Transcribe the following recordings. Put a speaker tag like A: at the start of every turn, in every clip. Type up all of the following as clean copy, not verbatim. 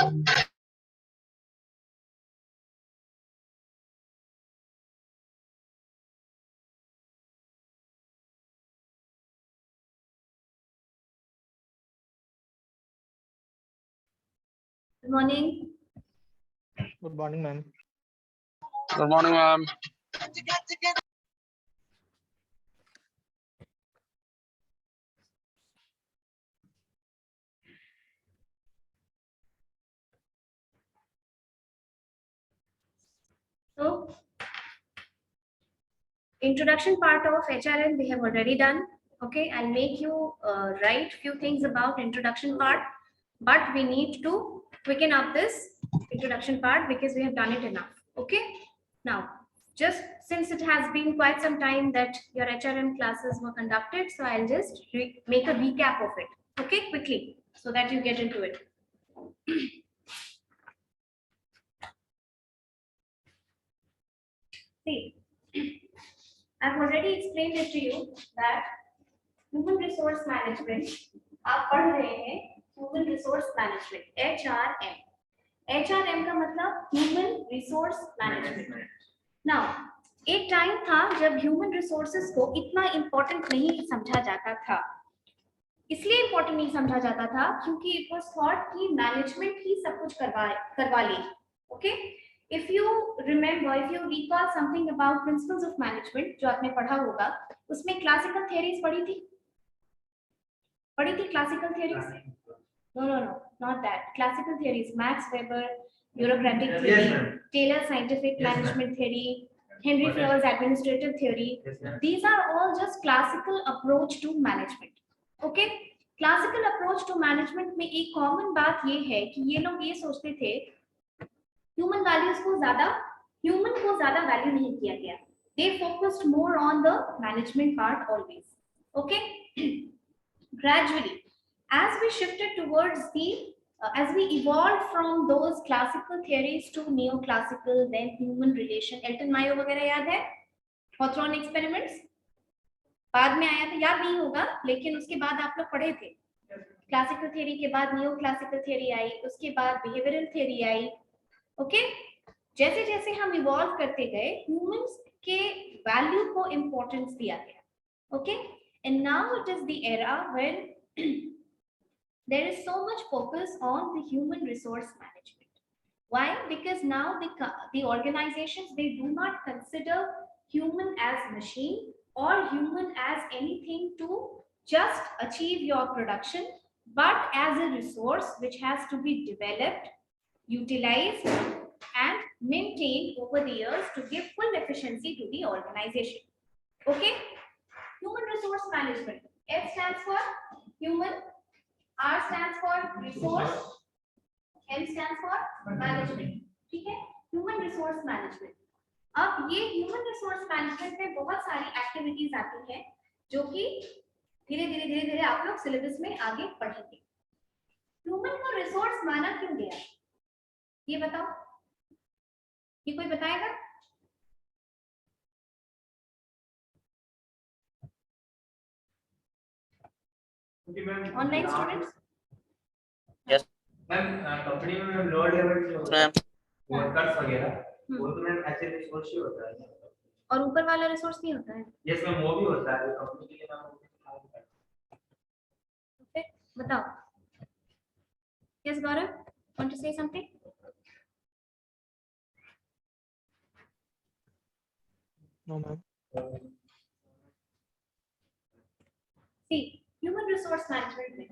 A: Good morning.
B: Good morning, ma'am.
C: Good morning, ma'am.
A: So, introduction part of HRM we have already done. Okay, I'll make you write few things about introduction part, but we need to quicken up this introduction part because we have done it enough. Okay, now just since it has been quite some time that your HRM classes were conducted, so I'll just make a recap of it. Okay, quickly so that you get into it. See, I've already explained it to you that human resource management, आप पढ़ रहे हैं human resource management, HRM. HRM का मतलब human resource management. Now, एक time था जब human resources को इतना important नहीं समझा जाता था. इसलिए important नहीं समझा जाता था क्योंकि it was thought कि management ही सब कुछ करवा ले. Okay? If you remember, if you recall something about principles of management जो आपने पढ़ा होगा, उसमें classical theories पढ़ी थी classical theories? No, not that. Classical theories, Max Weber, bureaucratic theory, Taylor scientific management theory, Henry Fayol's administrative theory. These are all just classical approach to management. Okay? Classical approach to management में एक common बात ये है कि ये लोग ये सोचते थे human values को ज़्यादा value नहीं किया गया. They focused more on the management part always. Okay? Gradually, as we shifted towards as we evolved from those classical theories to neoclassical, then human relation, Elton Mayo वगैरह याद है? Hawthorne experiments बाद में आया था, याद नहीं होगा, लेकिन उसके बाद आप लोग पढ़े थे. क्लासिकल थ्योरी के बाद नियोक्लासिकल थ्योरी आई, उसके बाद बिहेवियरल थ्योरी आई. ओके, जैसे जैसे हम इवॉल्व करते गए, ह्यूमंस के वैल्यू को इंपॉर्टेंस दिया गया. Okay, and now it is the era when there is so much focus on the human resource management. Why? Because now the organizations, they do not consider human as machine or human as anything to just achieve your production, but as a resource which has to be developed, utilized and maintained over the years to give full efficiency to the organization. Okay? Human resource management. H stands for human, R stands for resource, M stands for management. ठीक है? Human resource management. अब ये human resource management में बहुत सारी activities आती हैं जो कि धीरे धीरे आप लोग सिलेबस में आगे पढ़ेंगे. Human को resource माना क्यों गया? ये बताओ. ये कोई बताएगा? Online students?
C: Yes.
D: Ma'am company में लो लेवल वर्कर्स वगैरह वो तो मैम ऐसे रिसोर्स ही होता है
A: और ऊपर वाला रिसोर्स नहीं होता है.
D: यस मैम वो भी होता है कंपनी के लिए मैम.
A: ओके, बताओ. Yes Gaurav, want to say something?
B: No, ma'am.
A: See, human resource management में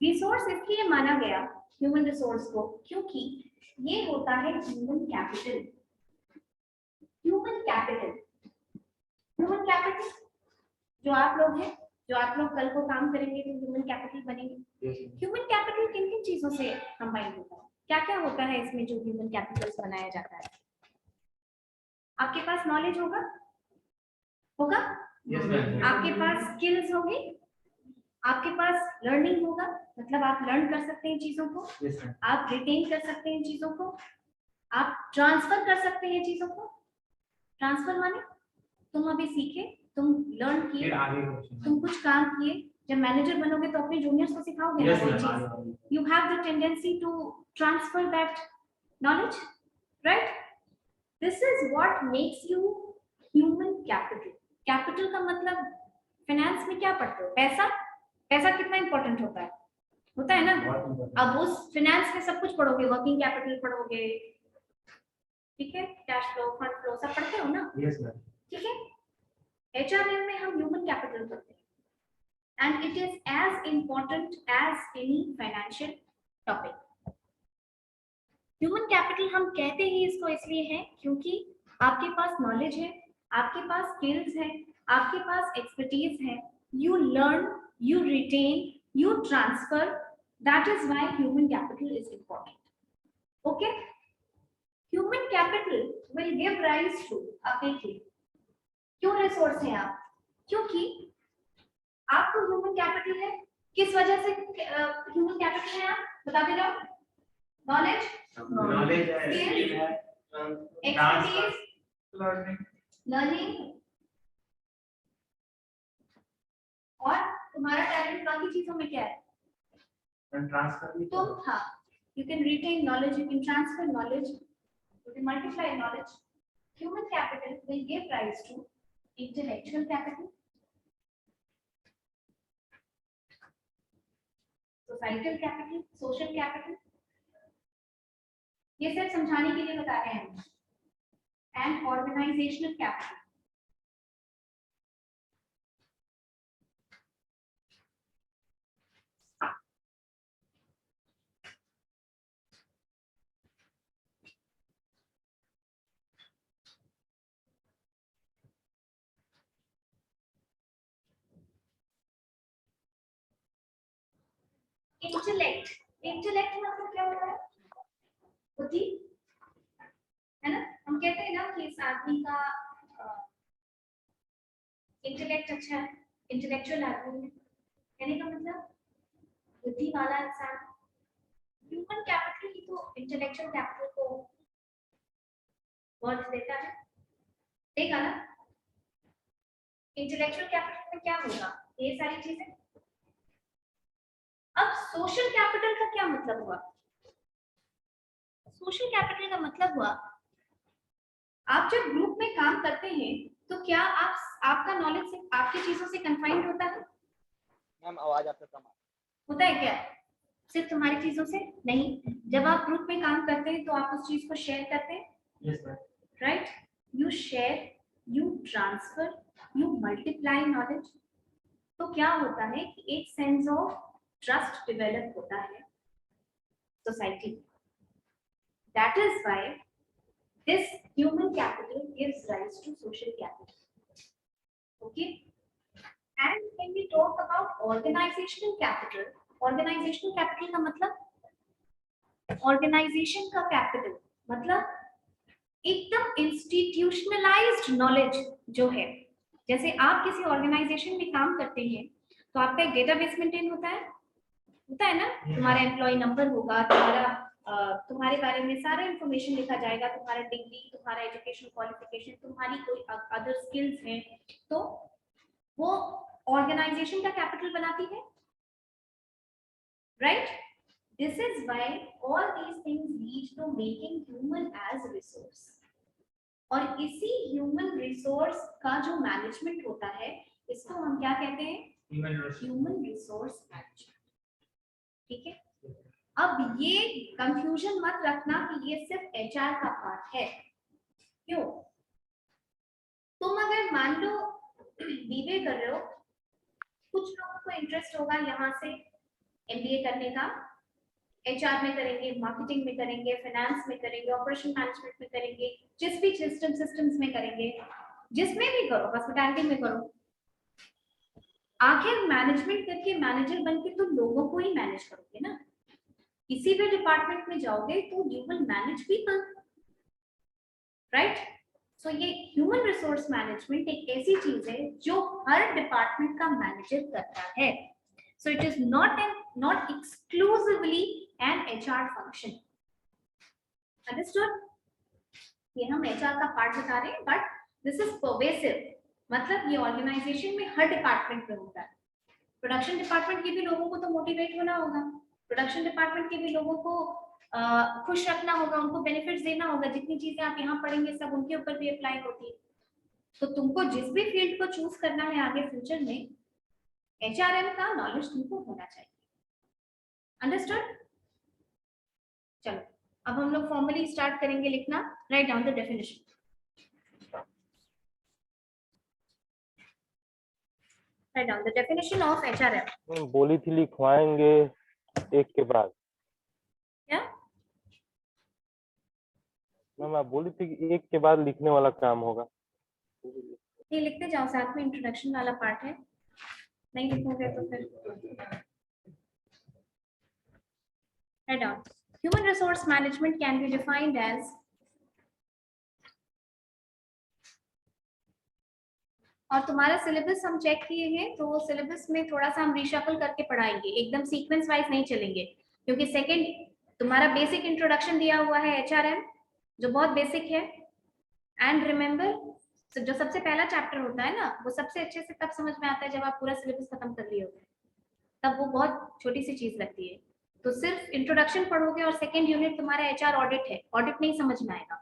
A: रिसोर्स इसलिए माना गया ह्यूमन रिसोर्स को क्योंकि ये होता है ह्यूमन कैपिटल. ह्यूमन कैपिटल जो आप लोग हैं, जो आप लोग कल को काम करेंगे तो ह्यूमन कैपिटल बनेंगे. ह्यूमन कैपिटल किन किन चीजों से कंबाइन होता है? क्या क्या होता है इसमें जो ह्यूमन कैपिटल बनाया जाता है? आपके पास नॉलेज होगा?
D: Yes ma'am.
A: आपके पास स्किल्स होंगे, आपके पास लर्निंग होगा, मतलब आप लर्न कर सकते हैं चीजों को.
D: Yes ma'am.
A: आप रिटेन कर सकते हैं चीजों को, आप ट्रांसफर कर सकते हैं चीजों को. ट्रांसफर माने तुम अभी सीखे, तुम लर्न किए, तुम कुछ काम किए, जब मैनेजर बनोगे तो अपने जूनियर्स को सिखाओगे ना
D: Yes,
A: वो
D: ma'am.
A: चीज. You have the tendency to transfer that knowledge, right? This is what makes you human capital. Capital का मतलब फाइनेंस में क्या पढ़ते हो? पैसा. पैसा कितना इंपॉर्टेंट होता है ना.
D: बहुत important.
A: अब उस फाइनेंस में सब कुछ पढ़ोगे, वर्किंग कैपिटल पढ़ोगे, ठीक है, कैश फ्लो, फंड फ्लो सब पढ़ते हो ना.
D: Yes, ma'am.
A: ठीक है. एचआरएम में हम ह्यूमन कैपिटल पढ़ते हैं and it is as important as any financial topic. Human capital हम कहते ही इसको इसलिए है क्योंकि आपके पास नॉलेज है, आपके पास स्किल्स है, आपके पास एक्सपर्टीज है, you learn, you retain, you transfer. That is why human capital is important. Okay? Human capital will give rise to, आप देखिए क्यों रिसोर्स है आप, क्योंकि आपको ह्यूमन कैपिटल है. किस वजह से ह्यूमन कैपिटल है आप बता दे जाओ. नॉलेज,
D: Knowledge है,
A: Skill,
D: skill है,
A: एक्सपर्टीज,
D: learning.
A: लर्निंग और तुम्हारा टैलेंट बाकी चीजों में क्या है.
D: And transfer भी
A: तुम हाँ, you can retain knowledge, you can transfer knowledge, you can multiply knowledge. Human capital will give rise to intellectual capital, societal capital, social capital. ये सब समझाने के लिए बता रहे हैं हम. And organizational capital. Intellect, intellect मतलब क्या होता है? बुद्धि, है ना. हम कहते हैं ना कि इस आदमी का इंटेलेक्ट अच्छा है, इंटेलेक्चुअल आदमी है, कहने का मतलब बुद्धि वाला इंसान. ह्यूमन कैपिटल ही तो इंटेलेक्चुअल कैपिटल को वर्थ देता है, देगा ना. इंटेलेक्चुअल कैपिटल में क्या होगा? ये सारी चीजें. अब सोशल कैपिटल का क्या मतलब हुआ? सोशल कैपिटल का मतलब हुआ आप जब ग्रुप में काम करते हैं तो क्या आपका नॉलेज सिर्फ आपकी चीजों से कन्फाइंड होता है?
B: मैम आवाज आपका कम आ
A: होता है क्या? सिर्फ तुम्हारी चीजों से नहीं. जब आप ग्रुप में काम करते हैं तो आप उस चीज को शेयर करते हैं.
D: Yes, ma'am.
A: Right. You share, you transfer, you multiply knowledge. तो क्या होता है कि एक सेंस ऑफ ट्रस्ट डेवलप होता है society. That is why this human capital gives rise to social capital. Okay. And when we talk about organisational capital, organisational capital का मतलब, ऑर्गेनाइजेशन का कैपिटल मतलब एकदम इंस्टीट्यूशनलाइज्ड नॉलेज जो है. जैसे आप किसी ऑर्गेनाइजेशन में काम करते हैं तो आपका एक डेटाबेस मेंटेन होता है ना. तुम्हारा एम्प्लॉय नंबर होगा, तुम्हारे बारे में सारा इंफॉर्मेशन लिखा जाएगा, तुम्हारा डिग्री, तुम्हारा एजुकेशन क्वालिफिकेशन, तुम्हारी कोई अदर स्किल्स हैं, तो वो ऑर्गेनाइजेशन का कैपिटल बनाती है. Right. This is why all these things lead to making human as resource. और इसी ह्यूमन रिसोर्स का जो मैनेजमेंट होता है इसको हम क्या कहते हैं? Human resource management. ठीक है. अब ये कंफ्यूजन मत रखना कि ये सिर्फ एचआर का पार्ट है. क्यों? तुम अगर मान लो बीबीए कर रहे हो, कुछ लोगों को इंटरेस्ट होगा यहाँ से एमबीए करने का, एचआर में करेंगे, मार्केटिंग में करेंगे, फाइनेंस में करेंगे, ऑपरेशन मैनेजमेंट में करेंगे, जिस भी सिस्टम्स में करेंगे, जिसमें भी करो, हॉस्पिटैलिटी में करो. आखिर मैनेजमेंट करके मैनेजर बनके तो लोगों को ही मैनेज करोगे ना. किसी भी डिपार्टमेंट में जाओगे तो you will manage people. Right. So ये ह्यूमन रिसोर्स मैनेजमेंट एक ऐसी चीज है जो हर डिपार्टमेंट का मैनेजर करता है. So it is not exclusively an HR function. Understood? ये हम एचआर का पार्ट बता रहे हैं, बट दिस इज परवेसिव. मतलब ये ऑर्गेनाइजेशन में हर डिपार्टमेंट में होता है. प्रोडक्शन डिपार्टमेंट के भी लोगों को तो मोटिवेट होना होगा, प्रोडक्शन डिपार्टमेंट के भी लोगों को खुश रखना होगा, उनको बेनिफिट्स देना होगा। जितनी चीजें आप यहाँ पढ़ेंगे सब उनके ऊपर भी अप्लाई होती है। तो तुमको जिस भी फील्ड को चूज करना है आगे फ्यूचर में, HRM का नॉलेज तुमको होना चाहिए। अंडरस्टूड? चलो अब हम लोग फॉर्मली स्टार्ट करेंगे लिखना। Write down the definition. Write down the definition of HRM।
E: बोली थी लिखवाएंगे एक के बाद।
A: क्या?
E: मैम आप बोली थी कि एक के बाद लिखने वाला काम होगा।
A: ये लिखते जाओ, साथ में इंट्रोडक्शन वाला पार्ट है, नहीं लिखोगे तो फिर। Write down. Human resource management can be defined as और तुम्हारा सिलेबस हम चेक किए हैं, तो सिलेबस में थोड़ा सा हम रिशफल करके पढ़ाएंगे, एकदम सीक्वेंस वाइज नहीं चलेंगे, क्योंकि सेकंड तुम्हारा बेसिक इंट्रोडक्शन दिया हुआ है HRM, जो बहुत बेसिक है। एंड रिमेंबर, जो सबसे पहला चैप्टर होता है ना, वो सबसे अच्छे से तब समझ में आता है जब आप पूरा सिलेबस खत्म कर लिए होते हैं, तब वो बहुत छोटी सी चीज लगती है। तो सिर्फ इंट्रोडक्शन पढ़ोगे और सेकंड यूनिट तुम्हारा HR ऑडिट है, ऑडिट नहीं समझ में आएगा।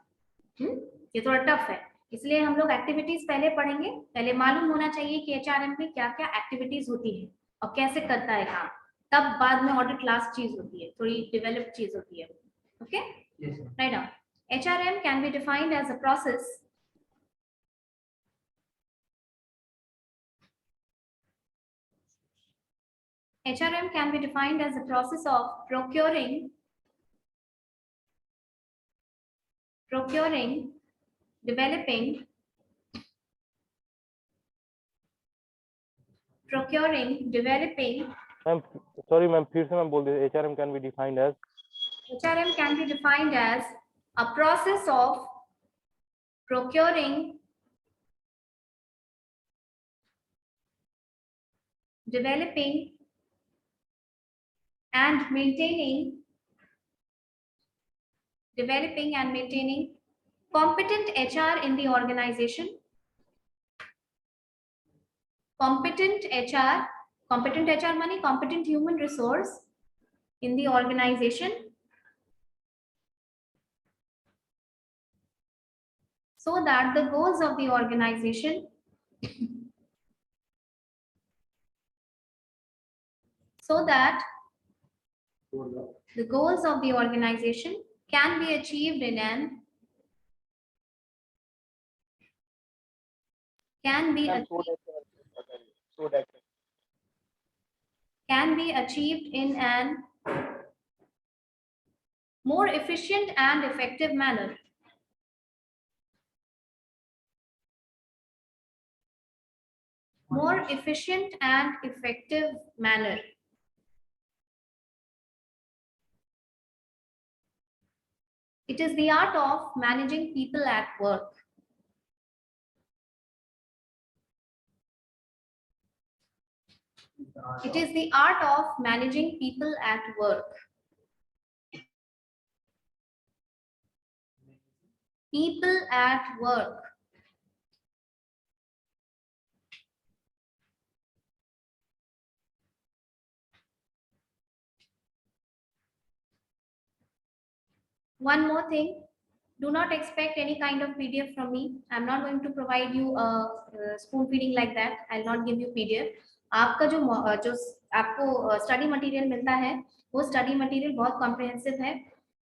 A: ये थोड़ा टफ है, इसलिए हम लोग एक्टिविटीज पहले पढ़ेंगे। पहले मालूम होना चाहिए कि HRM में क्या क्या एक्टिविटीज होती है और कैसे करता है काम, तब बाद में ऑडिट लास्ट चीज होती है, थोड़ी डेवलप्ड चीज होती है। Okay, write down. HRM can be defined as a process HRM can be defined as the process of procuring, developing,
E: ma'am sorry ma'am, फिर से मैम बोल दे। HRM can be defined as
A: HRM can be defined as a process of procuring, developing and maintaining competent HR in the organization. Competent HR money, competent human resource in the organization, so that the goals of the organization can be achieved in an more efficient and effective manner. More efficient and effective manner. It is the art of managing people at work. It is the art of managing people at work. People at work. One more thing, do not expect any kind of PDF from me. I'm not going to provide you a spoon feeding like that. I'll not give you PDF. आपका जो आपको study material मिलता है, वो study material बहुत comprehensive है,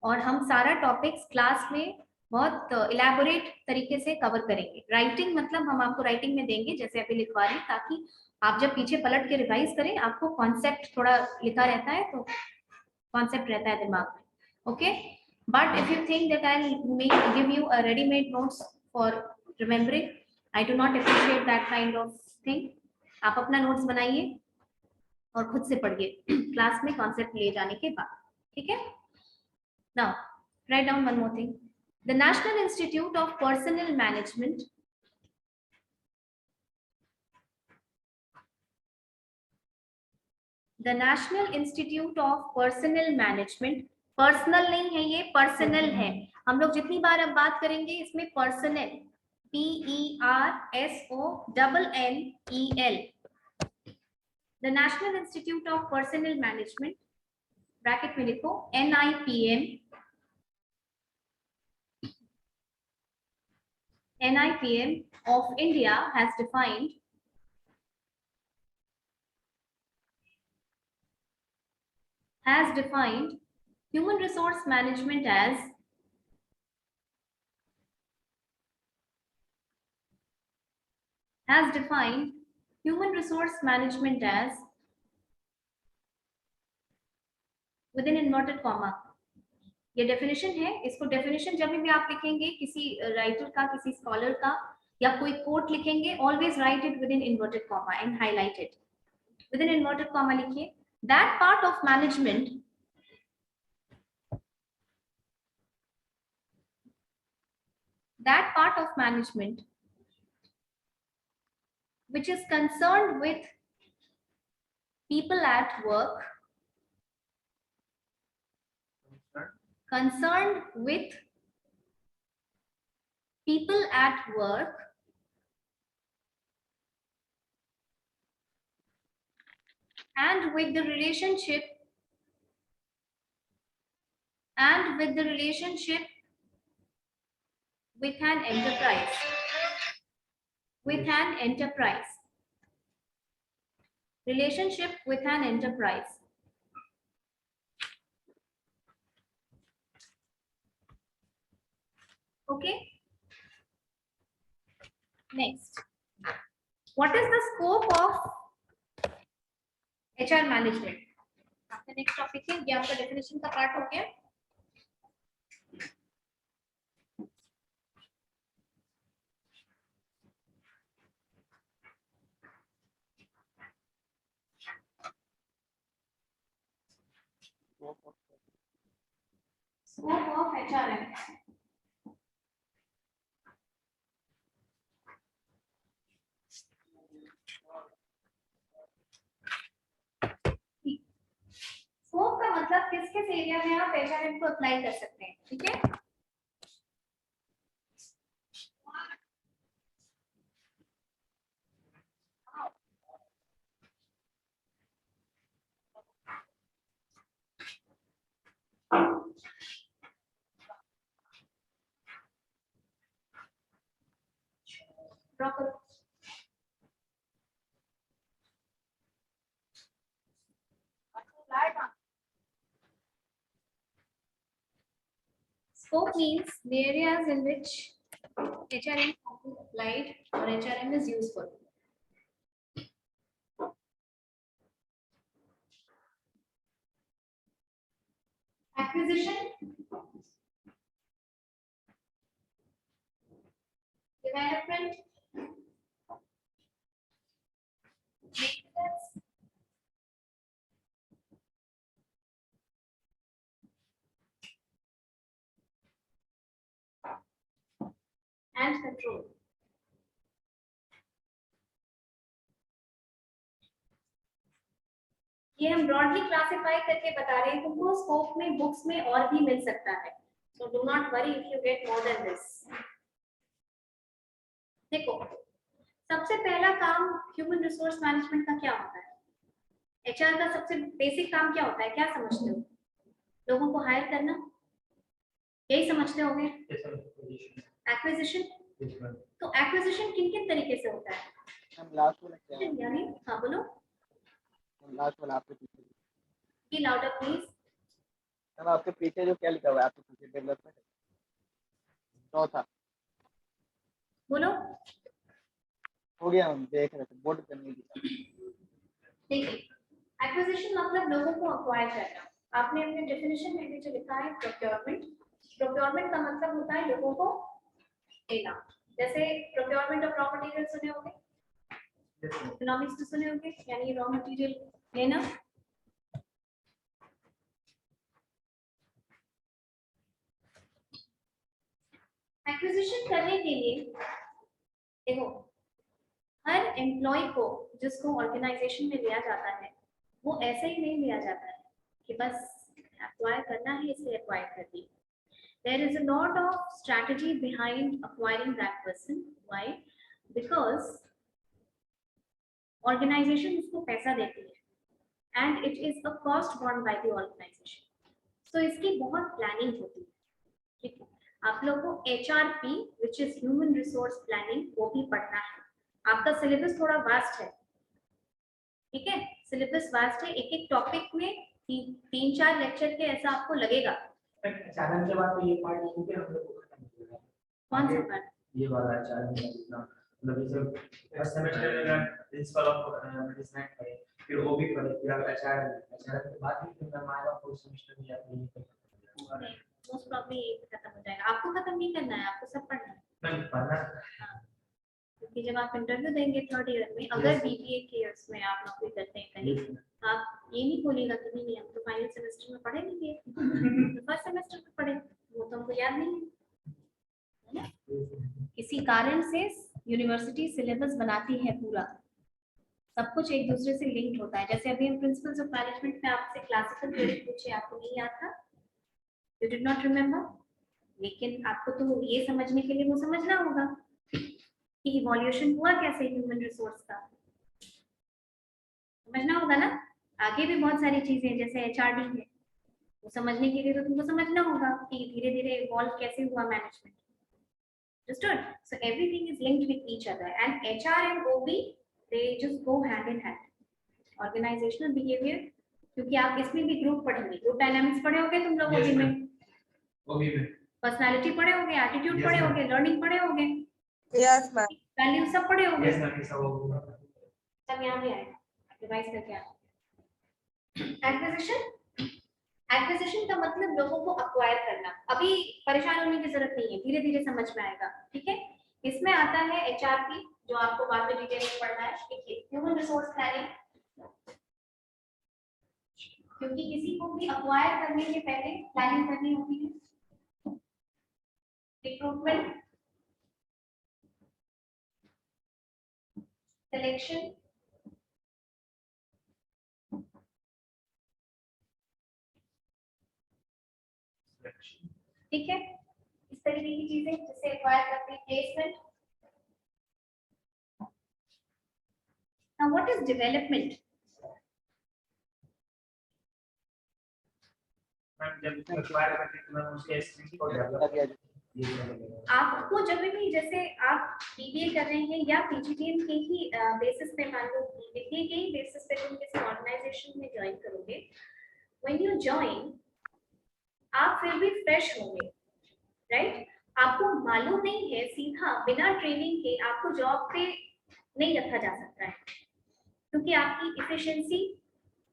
A: और हम सारा टॉपिक्स क्लास में बहुत इलैबोरेट तरीके से कवर करेंगे। राइटिंग मतलब हम आपको राइटिंग में देंगे, जैसे अभी लिखवा रहे हैं, ताकि आप जब पीछे पलट के रिवाइज करें, आपको कॉन्सेप्ट थोड़ा लिखा रहता है, तो कॉन्सेप्ट रहता है दिमाग में। Okay, but if you think that I'll give you a ready-made notes for remembering, I do not appreciate that kind of thing. आप अपना नोट्स बनाइए और खुद से पढ़िए क्लास में कॉन्सेप्ट ले जाने के बाद, ठीक है? Now, write down one more thing. The National Institute of Personnel Management personal नहीं है, ये पर्सनल है। हम लोग जितनी बार अब बात करेंगे इसमें personal, PERSONNEL, The National Institute of Personnel Management, bracket में लिखो NIPM, NIPM of India has defined human resource management as within inverted comma. ये डेफिनेशन है. इसको डेफिनेशन जब भी आप लिखेंगे किसी राइटर का, किसी स्कॉलर का, या कोई कोट लिखेंगे, always write it within inverted comma and highlight it. Within inverted comma लिखिए. That part of management which is concerned with people at work, and with the relationship with an enterprise. Relationship with an enterprise. Okay. Next, what is the scope of HR management? आपका next topic है, ये आपका definition का part हो गया. Scope of HRM. Scope का मतलब किस किस एरिया में आप HRM को अप्लाई कर सकते हैं. ठीक है. Proper. Scope means the areas in which HRM is applied or HRM is useful. Acquisition, development, maintenance, and control. ये हम ब्रॉडली क्लासिफाई करके बता रहे हैं. तुमको स्कोप में बुक्स में और भी मिल सकता है, so do not worry if you get more than this. देखो, सबसे पहला काम ह्यूमन रिसोर्स मैनेजमेंट का क्या होता है? एचआर का सबसे बेसिक काम क्या होता है? क्या समझते हो? लोगों को हायर करना, यही समझते होंगे. एक्विजिशन. तो एक्विजिशन किन किन तरीके से होता है?
B: हम लास्ट वाला क्या है?
A: यानी हाँ बोलो.
B: हम लास्ट वाला आपके पीछे.
A: Be louder please.
B: हम आपके पीछे जो क्या लिखा हुआ है आपके पीछे? डेवलपमेंट. चौथा
A: बोलो.
B: हो गया. हम देख रहे थे बोर्ड करने की.
A: देखिए, एक्विजिशन मतलब लोगों को अक्वायर करना. आपने अपने डेफिनेशन में भी जो लिखा है प्रोक्योरमेंट. प्रोक्योरमेंट का मतलब होता है लोगों को लेना. जैसे प्रोक्योरमेंट ऑफ रॉ मटेरियल सुने होंगे, इकोनॉमिक्स तो सुने होंगे, यानी रॉ मटेरियल लेना. एक्विजिशन करने के लिए देखो, हर एम्प्लॉय को जिसको ऑर्गेनाइजेशन में लिया जाता है वो ऐसे ही नहीं लिया जाता है कि बस एक्वायर करना है इसलिए एक्वायर कर दी. There is a lot of strategy behind acquiring that person. Why? Because organization उसको पैसा देती है. and it is a cost borne by the organization. So इसकी बहुत प्लानिंग होती है, ठीक है। आप लोगों को HRP which is Human Resource Planning वो भी पढ़ना है। आपका सिलेबस थोड़ा वास्ट है, ठीक है, सिलेबस वास्ट है, एक एक टॉपिक में 3-4 लेक्चर के ऐसा आपको लगेगा।
D: चालन के बाद तो ये पार्ट नहीं कि हम लोग को खत्म हो जाएगा।
A: कौन सा पार्ट?
D: ये वाला चालन का जितना मतलब जैसे फर्स्ट सेमेस्टर में प्रिंसिपल ऑफ मैनेजमेंट पढ़े, फिर वो भी पढ़े, फिर आप एचआर के बाद फिर मैं आएगा फोर्थ सेमेस्टर में जाके ये
A: मोस्ट प्रॉब्ली ये खत्म हो जाएगा। आपको खत्म नहीं करना है, आपको सब पढ़ना है।
D: मैं पढ़ना।
A: हाँ, क्योंकि जब आप इंटरव्यू देंगे थर्ड ईयर में, अगर बीबीए के इयर्स में आप नौकरी करते हैं कहीं, आप ये नहीं बोलेगा कि नहीं हम तो फाइनल सेमेस्टर में पढ़े नहीं थे, तो फर्स्ट सेमेस्टर में पढ़े, वो तो हमको याद नहीं है ना। किसी कारण से यूनिवर्सिटी सिलेबस बनाती है पूरा, सब कुछ एक दूसरे से लिंक्ड होता है। जैसे अभी हम प्रिंसिपल्स ऑफ मैनेजमेंट में आपसे क्लासिकल थ्योरी पूछे, आपको नहीं याद था, यू डिड नॉट रिमेम्बर, लेकिन आपको तो ये समझने के लिए वो समझना होगा कि इवोल्यूशन हुआ कैसे ह्यूमन रिसोर्स का, समझना होगा ना। आगे भी बहुत सारी चीजें जैसे एचआरडी है, वो समझने के लिए तो तुमको समझना होगा कि धीरे धीरे इवॉल्व कैसे हुआ management. Understood? So everything is linked with each other, and HR and OB they just go hand in hand. Organizational behavior, क्योंकि आप इसमें भी ग्रुप पढ़ेंगे, ग्रुप डायनामिक्स पढ़े होगे तुम लोग,
D: Yes,
A: OB में
D: ma'am. OB में
A: पर्सनालिटी पढ़े होगे, एटीट्यूड
D: Yes,
A: पढ़े
D: ma'am.
A: होगे, लर्निंग पढ़े होगे,
F: Yes, ma'am.
A: वैल्यू सब पढ़े होगे।
D: यस मैम सब होगा।
A: सब यहाँ भी आएगा, रिवाइज करके आएगा। एक्विजिशन, एक्विजिशन का मतलब लोगों को अक्वायर करना। अभी परेशान होने की जरूरत नहीं है, धीरे धीरे समझ में आएगा, ठीक है। इसमें आता है एचआरपी, जो आपको बाद में डिटेल में पढ़ना है, देखिए ह्यूमन रिसोर्स प्लानिंग, क्योंकि किसी को भी अक्वायर करने के पहले प्लानिंग करनी होती है। रिक्रूटमेंट, सिलेक्शन, ठीक है, इस तरीके की चीजें जिससे एक्वायर करते हैं। Placement. Now what is development?
D: Ma'am जब इसमें एक्वायर करते हैं मैम उसके स्किल्स को डेवलप
A: आपको जब भी जैसे आप बीबीए कर रहे हैं या पीजीडीएम के ही बेसिस पे, मान लो बीबीए के ही बेसिस पे तुम किसी ऑर्गेनाइजेशन में ज्वाइन करोगे, व्हेन यू ज्वाइन आप फिर भी फ्रेश होंगे, राइट। आपको मालूम नहीं है, सीधा बिना ट्रेनिंग के आपको जॉब पे नहीं रखा जा सकता है, क्योंकि आपकी इफिशिएंसी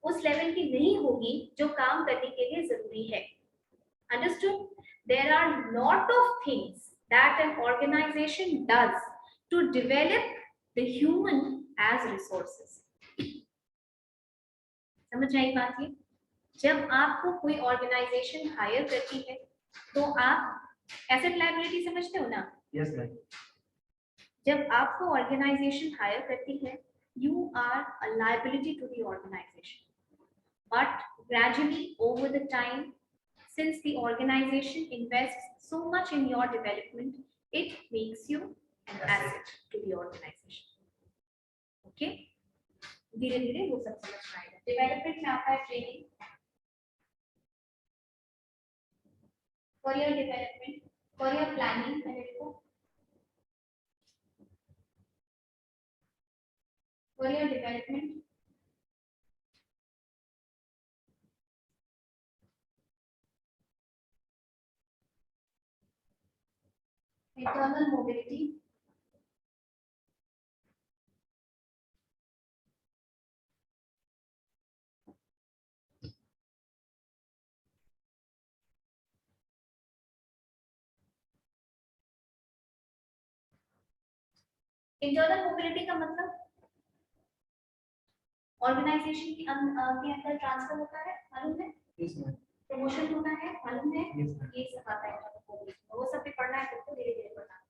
A: उस लेवल की नहीं होगी जो काम करने के लिए जरूरी है। Understood? There are lot of things that an organization does to develop the human as resources. समझ आई बात ये? जब आपको कोई ऑर्गेनाइजेशन हायर करती है तो आप एसेट लायबिलिटी समझते हो ना?
D: Yes ma'am.
A: जब आपको ऑर्गेनाइजेशन हायर करती है, you are a liability to the organization, but gradually over the time, since the organization invests so much in your development, it makes you an asset to the organization. Okay? धीरे धीरे वो सब समझ में आएगा। Development में आता है training, career development, career planning, career development, internal mobility, internal mobility का मतलब ऑर्गेनाइजेशन के अंदर ट्रांसफर होता है, मालूम है?
D: Yes ma'am.
A: प्रमोशन होता है, मालूम है?
D: Yes ma'am.
A: ये सब आता है internal mobility, वो सब भी पढ़ना है, तुमको धीरे धीरे पढ़ना है।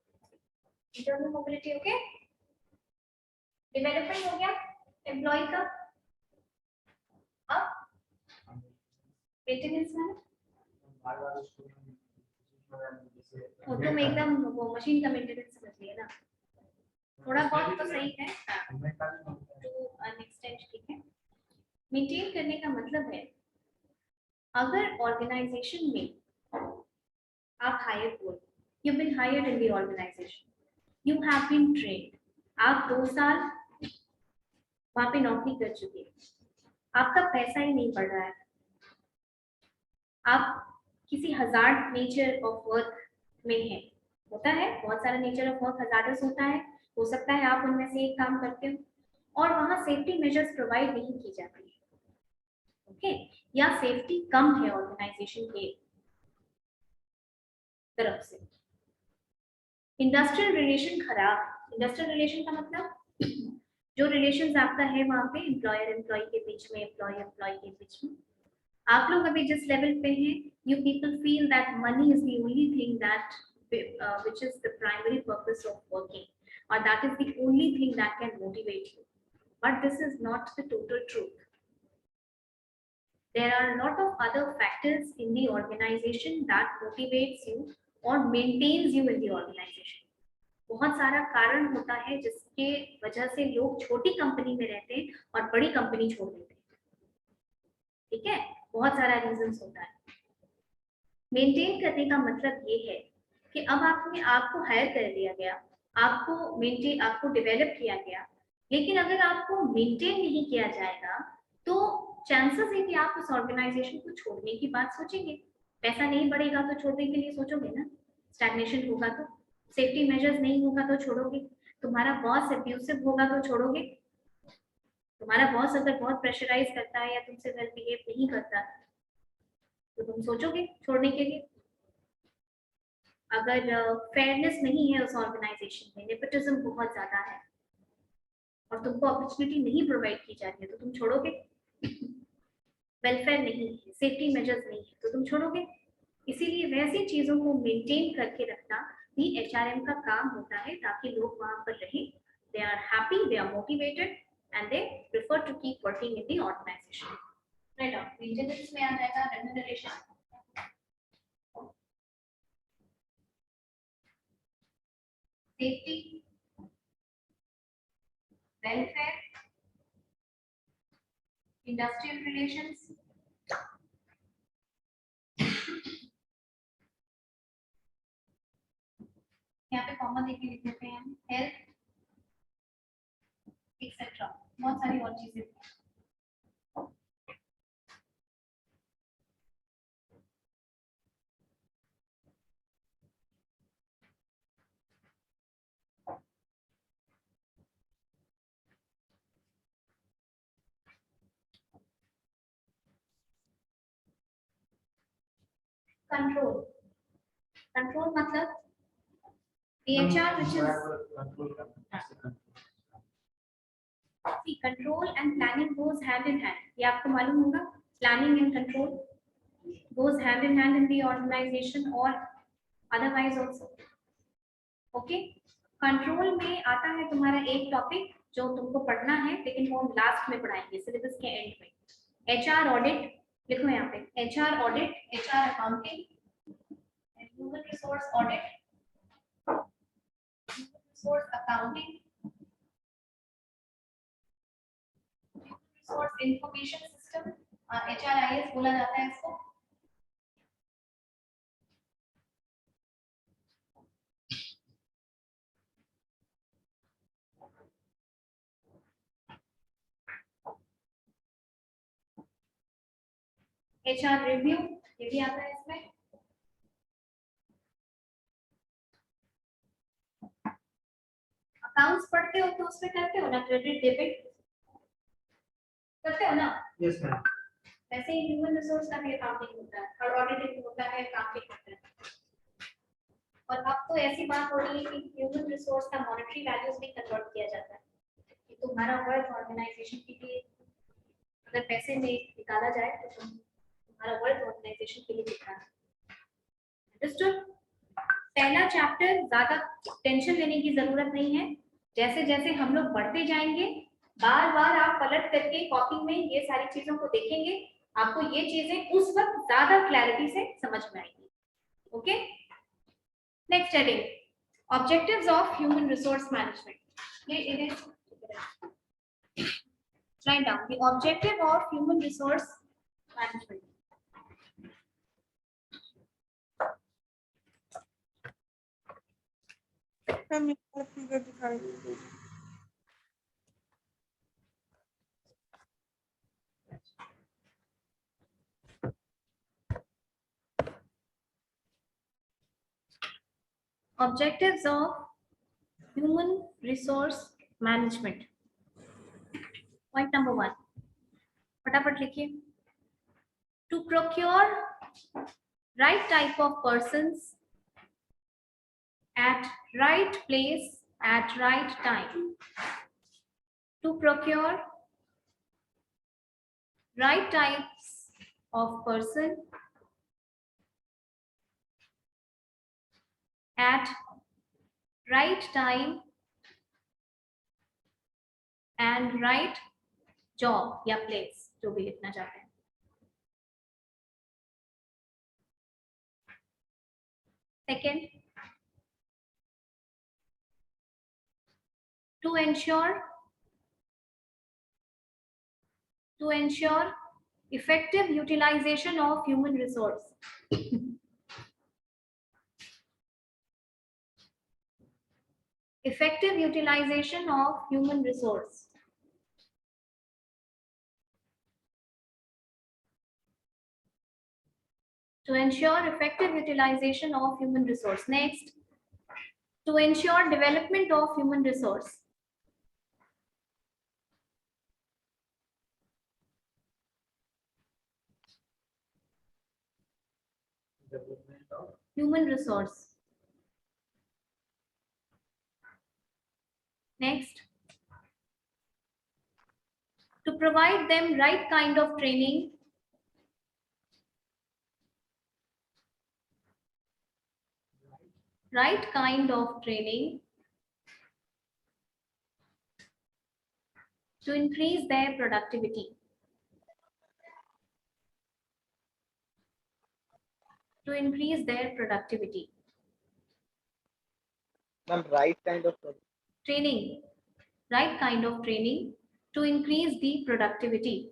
A: Internal mobility, okay. डेवलपमेंट हो गया एम्प्लॉय का। अब मेंटेनेंस में
D: बार-बार
A: वो तुम एकदम वो मशीन का मेंटेनेंस समझ लिए ना, थोड़ा बहुत तो सही है, टू एन एक्सटेंट, ठीक है। मेंटेन करने का मतलब है अगर ऑर्गेनाइजेशन में आप हायर हुए, you been hired in the organisation, you have been trained, आप 2 साल वहां पे नौकरी कर चुके हैं, आपका पैसा ही नहीं बढ़ रहा है, आप किसी हजार्ड नेचर ऑफ वर्क में हैं, होता है बहुत सारा नेचर ऑफ वर्क हजार्डस होता है, हो सकता है आप उनमें से एक काम करते हो और वहां सेफ्टी मेजर्स प्रोवाइड नहीं की जाती है, ओके, या सेफ्टी कम है ऑर्गेनाइजेशन के तरफ से। इंडस्ट्रियल रिलेशन खराब, इंडस्ट्रियल रिलेशन का मतलब जो रिलेशंस आपका है वहां पे एम्प्लॉयर एम्प्लॉय के बीच में, एम्प्लॉय एम्प्लॉय के बीच में, आप लोग अभी जिस लेवल पे हैं, you people feel that money is the only thing that which is the primary purpose of working, or that is the only thing that can motivate you, but this is not the total truth. There are a lot of other factors in the organization that motivates you or maintains you in the organization. बहुत सारा कारण होता है जिसके वजह से लोग छोटी कंपनी में रहते हैं और बड़ी कंपनी छोड़ देते हैं, ठीक है, बहुत सारा रीजंस होता है। मेंटेन करने का मतलब ये है कि अब आपको हायर कर लिया गया, आपको डेवलप किया गया, लेकिन अगर आपको मेंटेन नहीं किया जाएगा तो चांसेस है कि आप उस ऑर्गेनाइजेशन को छोड़ने की बात सोचेंगे। पैसा नहीं बढ़ेगा तो छोड़ने के लिए सोचोगे ना, स्टैग्नेशन होगा तो, सेफ्टी मेजर्स नहीं होगा तो छोड़ोगे, तुम्हारा बॉस अब्यूसिव होगा तो छोड़ोगे, तुम्हारा बॉस अगर बहुत प्रेशराइज करता है या तुमसे वेल बिहेव नहीं करता तो तुम सोचोगे छोड़ने के लिए। अगर फेयरनेस नहीं है उस ऑर्गेनाइजेशन में, नेपोटिज्म बहुत ज्यादा है और तुमको अपॉर्चुनिटी नहीं प्रोवाइड की जा रही है तो तुम छोड़ोगे। वेलफेयर नहीं है, सेफ्टी मेजर्स नहीं है तो तुम छोड़ोगे। इसीलिए वैसी चीजों को मेंटेन करके रखना भी एचआरएम का काम होता है ताकि लोग वहां पर रहें, they are happy, they are motivated and they prefer to keep working in the organisation. Right, अब मेंटेनेंस में आ जाएगा remuneration, safety, welfare, industrial relations, यहाँ पे कॉमन देख के लिख देते हैं, हेल्थ एक्सेट्रा, बहुत सारी और चीजें। कंट्रोल, कंट्रोल मतलब the HR which is see, control and planning goes hand in hand, ये आपको मालूम होगा, planning and control goes hand in hand in the organization or otherwise also, okay। Control में आता है तुम्हारा एक टॉपिक जो तुमको पढ़ना है लेकिन वो हम लास्ट में पढ़ाएंगे सिलेबस के एंड में, HR ऑडिट, लिखो यहाँ पे HR audit, HR accounting, human resource audit, resource accounting, resource information system, HRIS बोला जाता है इसको। HR रिव्यू ये भी आता है इसमें। अकाउंट्स पढ़ते हो तो उसमें करते हो ना क्रेडिट डेबिट, करते हो ना?
D: Yes ma'am.
A: वैसे ही ह्यूमन रिसोर्स का भी अकाउंटिंग होता है और ऑडिटिंग होता है, अकाउंटिंग होता है। और अब तो ऐसी बात हो रही है कि ह्यूमन रिसोर्स का मॉनेटरी वैल्यूज भी कन्वर्ट किया जाता है कि तुम्हारा वर्थ ऑर्गेनाइजेशन के लिए अगर पैसे में निकाला जाए तो तुम्हारा वर्थ ऑर्गेनाइजेशन के लिए कितना है। अंडरस्टूड? पहला चैप्टर ज्यादा टेंशन लेने की जरूरत नहीं है, जैसे जैसे हम लोग बढ़ते जाएंगे बार बार आप पलट करके कॉपी में ये सारी चीजों को देखेंगे, आपको ये चीजें उस वक्त ज्यादा क्लैरिटी से समझ में आएंगी। Okay, next heading, objectives of human resource management. ये Write down the objective of human resource management.
F: Ma'am ये वाला फिगर दिखाई दीजिए।
A: Objectives of human resource management. Point number 1. फटाफट लिखिए. To procure right type of persons at right place at right time. To procure right types of person at right time and right job या place जो भी लिखना चाहते हैं. Second, to ensure effective utilization of human resource. Effective utilization of human resource. To ensure effective utilization of human resource. Next, to ensure development of human resource.
D: Development of
A: Human resource. Next, to provide them right kind of training. Right kind of training to increase their productivity. To increase their productivity.
B: Ma'am, right kind of
A: Training. Right kind of training to increase the productivity.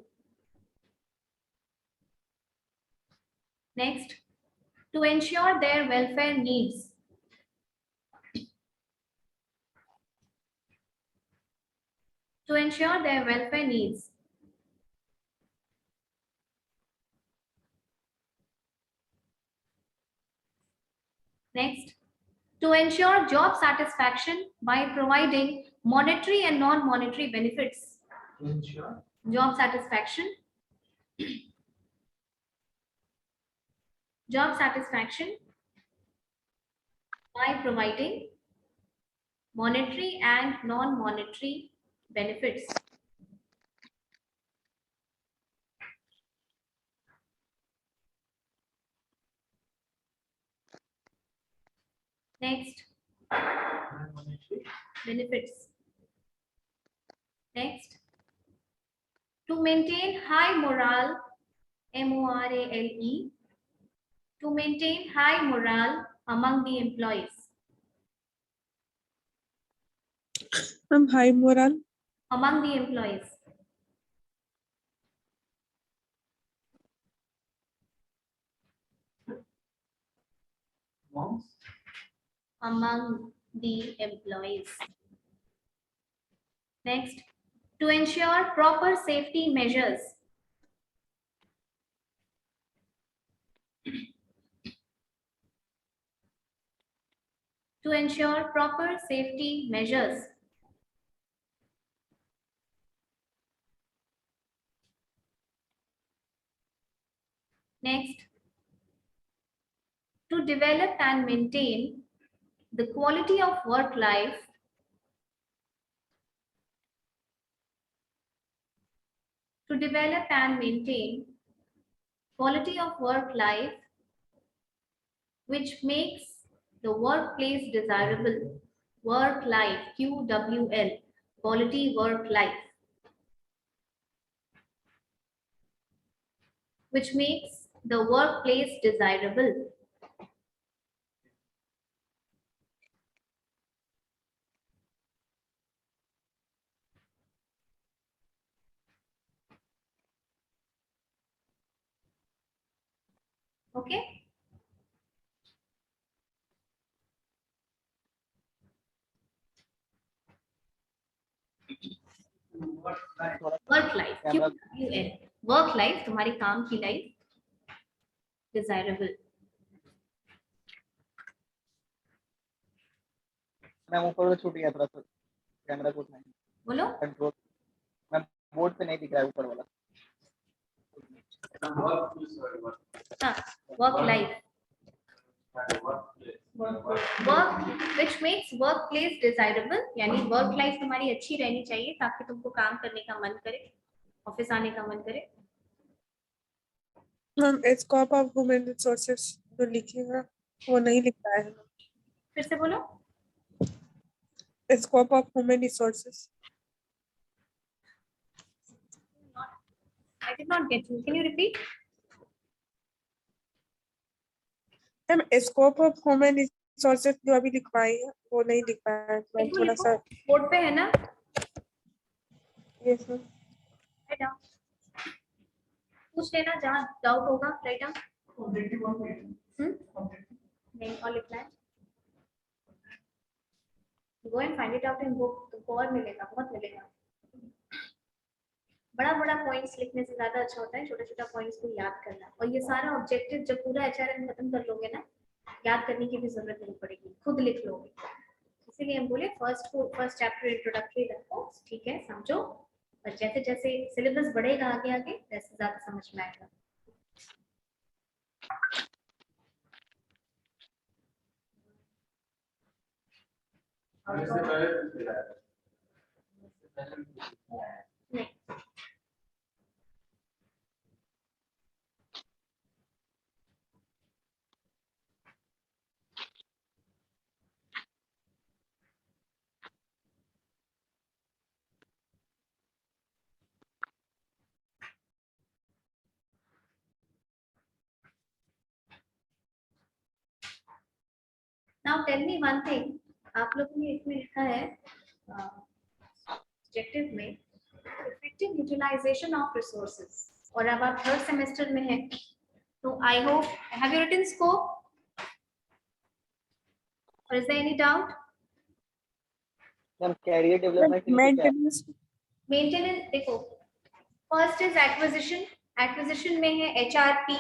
A: Next, to ensure their welfare needs. To ensure their welfare needs. Next, to ensure job satisfaction by providing monetary and non-monetary benefits.
D: to ensure
A: Job satisfaction. Job satisfaction by providing monetary and non-monetary benefits. Next,
D: non-monetary
A: benefits. Next, to maintain high morale, MORALE, to maintain high morale among the employees.
F: Ma'am high moral
A: Among the employees.
D: amongst
A: Among the employees. Next, to ensure proper safety measures. To ensure proper safety measures. Next, to develop and maintain the quality of work life. To develop and maintain quality of work life which makes the workplace desirable. Work life, QWL, quality work life, which makes the workplace desirable. Okay work life, क्यों work life, तुम्हारी काम की life desirable.
B: Ma'am ऊपर छूट गया थोड़ा सा, camera को नहीं
A: बोलो
B: कंट्रोल। मैम बोर्ड पे नहीं दिख रहा है ऊपर वाला।
A: Work life, work which makes work place desirable, यानी वर्क लाइफ तुम्हारी अच्छी रहनी चाहिए ताकि तुमको काम करने का मन करे, ऑफिस आने का मन करे।
F: Ma'am scope of human resources जो लिखिएगा वो नहीं लिख रहा है।
A: फिर से बोलो।
F: Scope of human resources.
A: I did not get you. Can you repeat?
F: Ma'am scope of human resources जो अभी लिखवाई है वो नहीं लिख पाया है। मैम
A: देखो,
F: थोड़ा
A: लिखो।
F: सा
A: बोर्ड पे है ना?
F: Yes ma'am.
A: Write down. पूछ लेना जहाँ डाउट होगा, राइट डाउन। नहीं और लिखना है। Go and find it out in book, तुमको और मिलेगा, बहुत मिलेगा। बड़ा बड़ा पॉइंट्स लिखने से ज्यादा अच्छा होता है छोटा छोटा पॉइंट्स को याद करना। और ये सारा ऑब्जेक्टिव जब पूरा एचआरएम खत्म कर लोगे ना, याद करने की भी जरूरत नहीं पड़ेगी, खुद लिख लोगे। इसीलिए हम बोले फर्स्ट चैप्टर इंट्रोडक्टरी रखो, ठीक है, समझो, और जैसे जैसे सिलेबस बढ़ेगा आगे आगे वैसे ज्यादा समझ में आएगा। नहीं now tell me one thing, आप लोगों ने इसमें लिखा है ऑब्जेक्टिव में इफेक्टिव यूटिलाइजेशन ऑफ रिसोर्सेज, और अब आप थर्ड सेमेस्टर में हैं, तो I hope have you written scope और is there any doubt?
B: Ma'am career development
F: maintenance
A: maintenance देखो, फर्स्ट इज एक्विजिशन, एक्विजिशन में है HRP,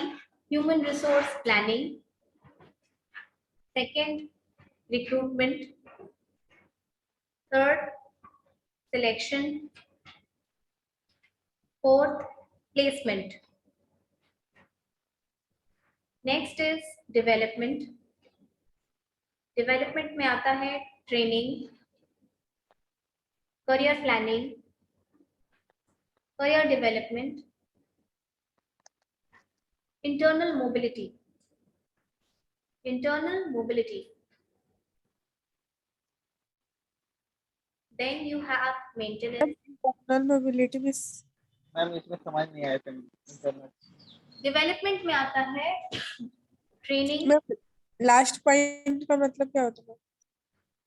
A: human resource planning, second recruitment, third selection, fourth placement, next is development, development में आता है training, career planning, career development, internal mobility, then you have maintenance,
F: internal mobility में
B: ma'am इसमें समझ नहीं आया इंटरनेट।
A: डेवलपमेंट में आता है ट्रेनिंग,
F: लास्ट पॉइंट का मतलब क्या होता है?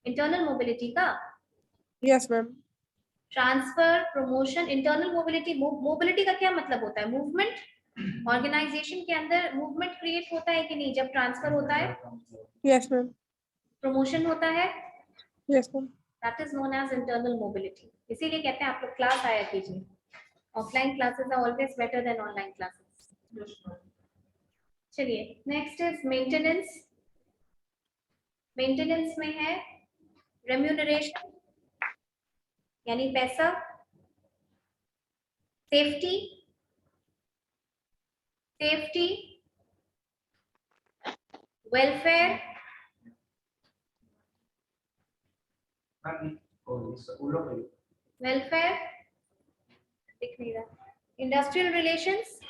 A: इंटरनल मोबिलिटी का
F: yes ma'am.
A: Transfer, promotion, internal mobility, mobility का क्या मतलब होता है? मूवमेंट, ऑर्गेनाइजेशन के अंदर मूवमेंट क्रिएट होता है कि नहीं जब ट्रांसफर होता है?
F: Yes ma'am.
A: प्रमोशन होता है,
F: yes ma'am.
A: That is known as internal mobility. इसीलिए कहते हैं आप लोग क्लास आया कीजिए, offline classes are always better than online classes. चलिए नेक्स्ट इज मेंटेनेंस, मेंटेनेंस में है रेम्यूनरेशन यानी पैसा, सेफ्टी, वेलफेयर, दिख नहीं रहा, industrial relations,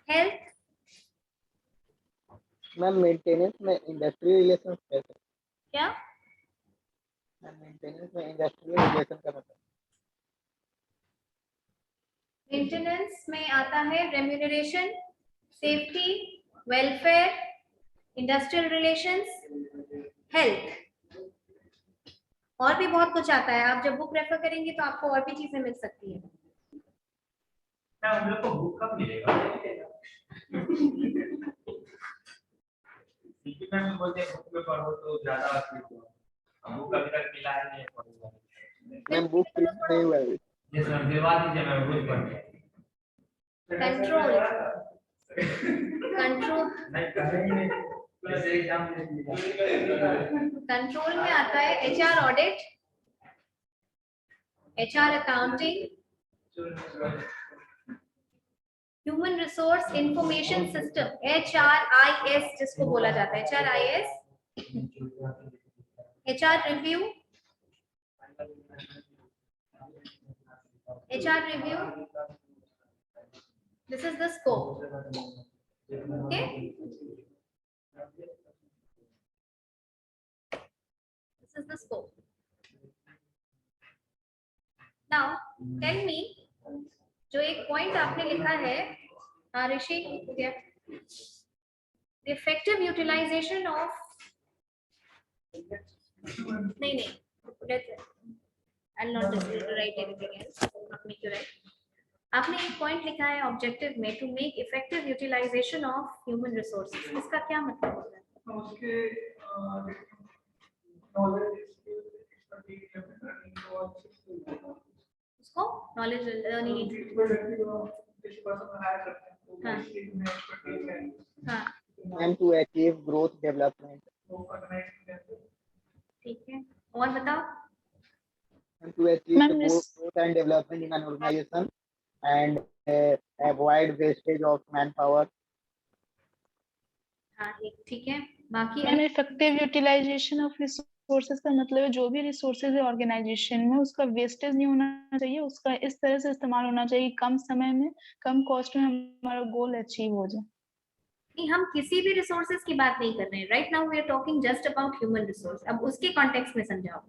A: health,
B: ma'am maintenance में इंडस्ट्रियल रिलेशंस कैसे?
A: क्या
B: मैम मेंटेनेंस में इंडस्ट्रियल रिलेशन का मतलब?
A: मेंटेनेंस में आता है remuneration, safety, welfare, industrial relations, health, और भी बहुत कुछ आता है। आप जब बुक रेफर करेंगे तो आपको और भी चीजें मिल सकती है।
D: ना हम लोग को बुक कब मिलेगा? सीपी में बोलते हैं बुक में पढ़ो तो ज्यादा अच्छी होगा, अब बुक अभी तक मिला ही नहीं पढ़ूंगा।
B: मैम बुक प्रिंट नहीं हुआ है।
D: ये सर दिलवा दीजिए, मैं रोज पढ़ूंगा।
A: कंट्रोल
D: नहीं करेंगे वैसे एग्जाम
A: कंट्रोल में आता है HR audit, HR accounting, human resource information system, HRIS जिसको बोला जाता है, HRIS, HR review, HR review. This is the scope. Okay. This is the scope. Now, tell me, जो एक point आपने लिखा है, ऋषि, the effective utilization of, नहीं, I'll not write anything else. Not make you write. आपने एक point लिखा है ऑब्जेक्टिव में, to make effective utilisation of human resources. इसका क्या मतलब होता है?
D: उसके
A: उसको नॉलेज लर्निंग, हाँ,
B: and to achieve growth development,
A: ठीक है, और बताओ।
B: and to achieve
G: Ma'am,
B: the growth and development in an organization and avoid wastage of manpower.
A: हाँ, ठीक है, बाकी
G: ma'am effective utilisation of resources का मतलब है जो भी रिसोर्सेज है ऑर्गेनाइजेशन में उसका वेस्टेज नहीं होना चाहिए, उसका इस तरह से इस्तेमाल होना चाहिए कम समय में कम कॉस्ट में हमारा गोल अचीव हो जाए।
A: नहीं, हम किसी भी रिसोर्सेज की बात नहीं कर रहे हैं। Right now we are talking just about human resource. अब उसके कॉन्टेक्स्ट में समझाओ।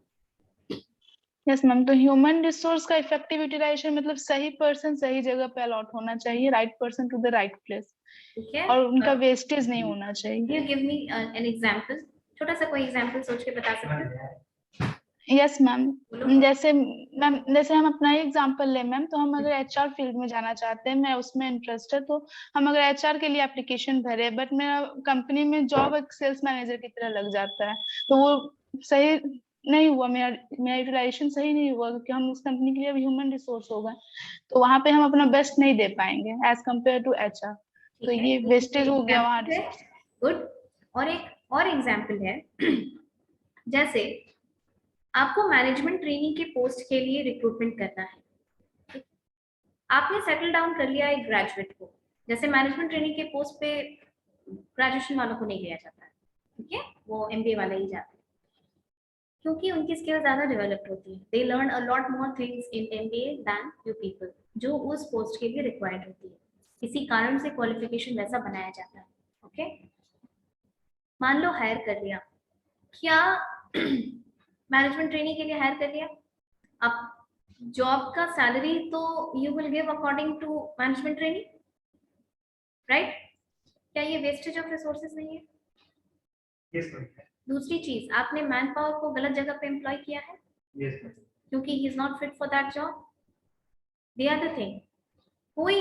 G: यस मैम, तो ह्यूमन रिसोर्स का इफेक्टिव यूटिलाइजेशन मतलब सही पर्सन सही जगह पे अलॉट होना चाहिए, right person to the right place,
A: ठीक है,
G: और उनका वेस्टेज नहीं होना चाहिए।
A: You give me an example, छोटा सा कोई एग्जांपल सोच के बता सकते हो?
G: यस मैम, जैसे हम अपना ही एग्जांपल ले मैम, तो हम अगर HR फील्ड में जाना चाहते हैं, मैं उसमें इंटरेस्ट है, तो हम अगर HR के लिए एप्लीकेशन भरे बट मेरा कंपनी में जॉब एक सेल्स मैनेजर की तरह लग जाता है, तो वो सही नहीं हुआ, मेरा यूटिलाइजेशन सही नहीं हुआ, क्योंकि हम उस कंपनी के लिए ह्यूमन रिसोर्स होगा, तो वहां पे हम अपना बेस्ट नहीं दे पाएंगे एज कम्पेयर टू HR, तो ये वेस्टेज हो गया वहाँ रिसोर्स।
A: गुड। और एक और एग्जांपल है, जैसे आपको मैनेजमेंट ट्रेनिंग के पोस्ट के लिए रिक्रूटमेंट करना है, आपने सेटल डाउन कर लिया एक ग्रेजुएट को, जैसे मैनेजमेंट ट्रेनिंग के पोस्ट पे ग्रेजुएशन वालों को नहीं लिया जाता है, ठीक है, वो MBA वाले ही जाते हैं, क्योंकि उनकी स्किल ज्यादा डेवलप्ड होती है। They learn a lot more things in MBA than you people, जो उस पोस्ट के लिए रिक्वायर्ड होती है, इसी कारण से क्वालिफिकेशन वैसा बनाया जाता है। ओके, मान लो हायर कर लिया, क्या मैनेजमेंट ट्रेनिंग के लिए हायर कर लिया, अब जॉब का सैलरी तो you will give according to management training, right? क्या ये वेस्टेज ऑफ रिसोर्सेज नहीं है?
D: यस मैम,
A: दूसरी चीज, आपने मैन पावर को गलत जगह पे एम्प्लॉय किया है,
D: यस मैम,
A: क्योंकि he is not fit for that job. The other thing, कोई,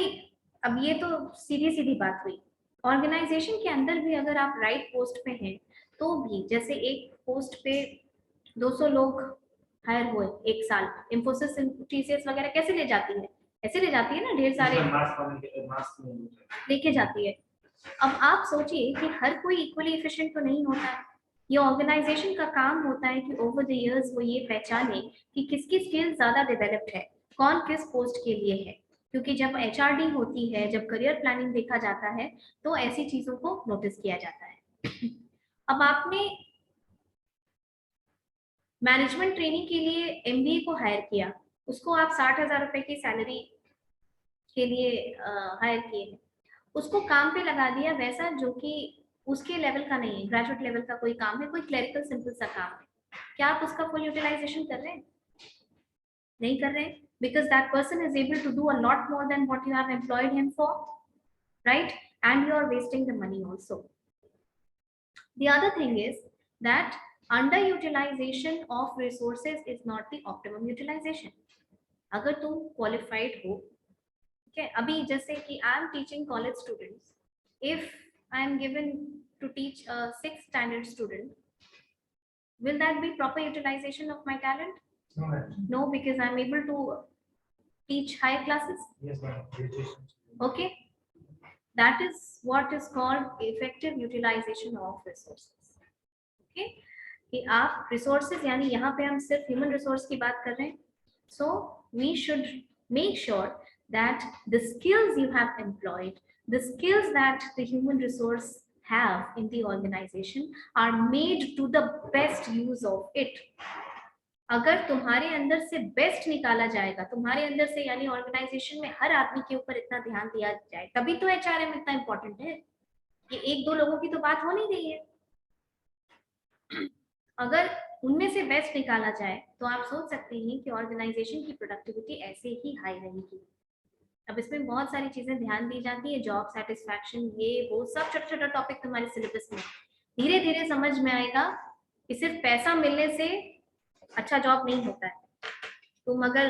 A: अब ये तो सीधी सीधी बात हुई, ऑर्गेनाइजेशन के अंदर भी अगर आप राइट पोस्ट पे हैं, तो भी जैसे एक पोस्ट पे 200 लोग हायर हुए एक साल, इंफोसिस TCS वगैरह कैसे ले जाती है? ऐसे ले जाती है ना, ढेर सारे लेके जाती है। अब आप सोचिए कि हर कोई इक्वली एफिशिएंट तो नहीं होता है। ये ऑर्गेनाइजेशन का काम होता है कि ओवर द इयर्स वो ये पहचाने कि किसकी स्किल ज्यादा डेवलप्ड है, कौन किस पोस्ट के लिए है, क्योंकि जब HRD होती है, जब करियर प्लानिंग देखा जाता है, तो ऐसी चीजों को नोटिस किया जाता है। अब आपने मैनेजमेंट ट्रेनिंग के लिए MBA को हायर किया, उसको आप 60,000 रुपए की सैलरी के लिए हायर किए, उसको काम पे लगा दिया वैसा जो कि उसके लेवल का नहीं है, ग्रेजुएट लेवल का कोई काम है, कोई क्लरिकल सिंपल सा काम है, क्या आप उसका फुल यूटिलाइजेशन कर रहे हैं? नहीं कर रहे हैं, because that person is able to do a lot more than what you have employed him for, right? And you are wasting the money also. The other thing is that underutilization of resources is not the optimum utilization. अगर तुम qualified हो, ठीक है, अभी जैसे कि I am teaching college students, if I am given to teach a 6th standard student, will that be proper utilization of my talent?
D: No, ma'am.
A: No, because I'm able to teach higher classes.
D: Yes, ma'am. Graduation.
A: Okay, that is what is called effective utilization of resources. Okay, कि आप resources यानी यहाँ पे हम सिर्फ human resource की बात कर रहे हैं, so we should make sure that the skills you have employed, the skills that the human resource have in the organization are made to the best use of it. अगर तुम्हारे अंदर से best निकाला जाएगा, तुम्हारे अंदर से यानी ऑर्गेनाइजेशन में हर आदमी के ऊपर इतना ध्यान दिया जाए, तभी तो एचआरएम इतना इंपॉर्टेंट है। ये एक दो लोगों की तो बात हो नहीं रही है। अगर उनमें से बेस्ट निकाला जाए तो आप सोच सकते हैं कि ऑर्गेनाइजेशन की प्रोडक्टिविटी ऐसे ही हाई रहेगी। अब इसमें बहुत सारी चीजें ध्यान दी जाती है, जॉब सेटिस्फैक्शन, ये वो सब छोटा छोटा टॉपिक तुम्हारे सिलेबस में धीरे धीरे समझ में आएगा कि सिर्फ पैसा मिलने से अच्छा जॉब नहीं होता है। तुम अगर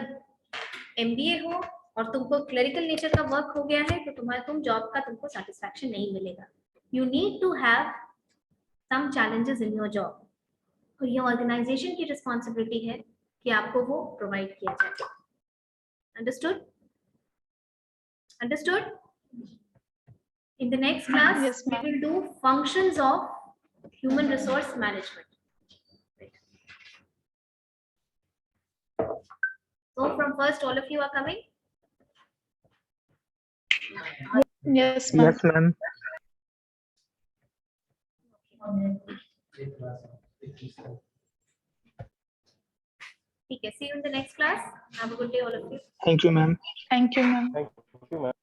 A: एमबीए हो और तुमको क्लरिकल नेचर का वर्क हो गया है तो तुम जॉब का तुमको सेटिस्फैक्शन नहीं मिलेगा। You need to have some challenges in your job, और ये ऑर्गेनाइजेशन की रिस्पॉन्सिबिलिटी है कि आपको वो प्रोवाइड किया जाए। Understood? Understood? In the next class,
G: Yes,
A: we
G: ma'am.
A: will do functions of human resource management. Right. So from first, all of you are coming?
G: Yes, ma'am.
E: Yes, ma'am.
D: Great class, ma'am. Thank you, sir.
A: Okay, see you in the next class. Have a good day, all of you.
C: Thank you, ma'am.
G: Thank you, ma'am.
E: Thank you, ma'am.